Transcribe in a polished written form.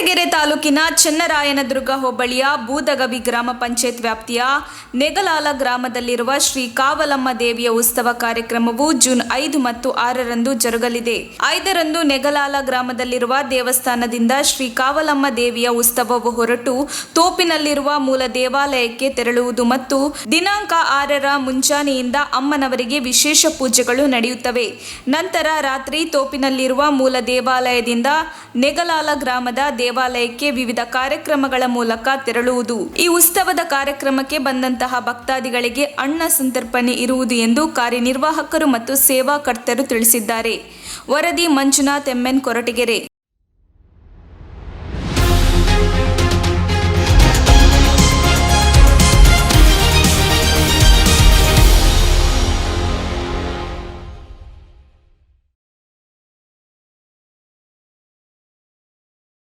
ಕೊರಟಗೆರೆ ತಾಲೂಕಿನ ಚನ್ನರಾಯನದುರ್ಗ ಹೋಬಳಿಯ ಬೂದಗವಿ ಗ್ರಾಮ ಪಂಚಾಯತ್ ವ್ಯಾಪ್ತಿಯ ನೆಗಲಾಲ ಗ್ರಾಮದಲ್ಲಿರುವ ಶ್ರೀ ಕಾವಲಮ್ಮ ದೇವಿಯ ಉತ್ಸವ ಕಾರ್ಯಕ್ರಮವು ಜೂನ್ 5 ಮತ್ತು 6ರಂದು ಜರುಗಲಿದೆ. 5ರಂದು ನೆಗಲಾಲ ಗ್ರಾಮದಲ್ಲಿರುವ ದೇವಸ್ಥಾನದಿಂದ ಶ್ರೀ ಕಾವಲಮ್ಮ ದೇವಿಯ ಉತ್ಸವವು ಹೊರಟು ತೋಪಿನಲ್ಲಿರುವ ಮೂಲ ದೇವಾಲಯಕ್ಕೆ ತೆರಳುವುದು ಮತ್ತು ದಿನಾಂಕ 6ರ ಮುಂಜಾನೆಯಿಂದ ಅಮ್ಮನವರಿಗೆ ವಿಶೇಷ ಪೂಜೆಗಳು ನಡೆಯುತ್ತವೆ. ನಂತರ ರಾತ್ರಿ ತೋಪಿನಲ್ಲಿರುವ ಮೂಲ ದೇವಾಲಯದಿಂದ ನೆಗಲಾಲ ಗ್ರಾಮದ ದೇವಾಲಯಕ್ಕೆ ವಿವಿಧ ಕಾರ್ಯಕ್ರಮಗಳ ಮೂಲಕ ತೆರಳುವುದು. ಈ ಉತ್ಸವದ ಕಾರ್ಯಕ್ರಮಕ್ಕೆ ಬಂದಂತಹ ಭಕ್ತಾದಿಗಳಿಗೆ ಅನ್ನ ಸಂತರ್ಪಣೆ ಇರುವುದು ಎಂದು ಕಾರ್ಯನಿರ್ವಾಹಕರು ಮತ್ತು ಸೇವಾ ಕರ್ತರು ತಿಳಿಸಿದ್ದಾರೆ. ವರದಿ ಮಂಜುನಾಥ್ ಎಂ.ಎನ್. ಕೊರಟಗೆರೆ.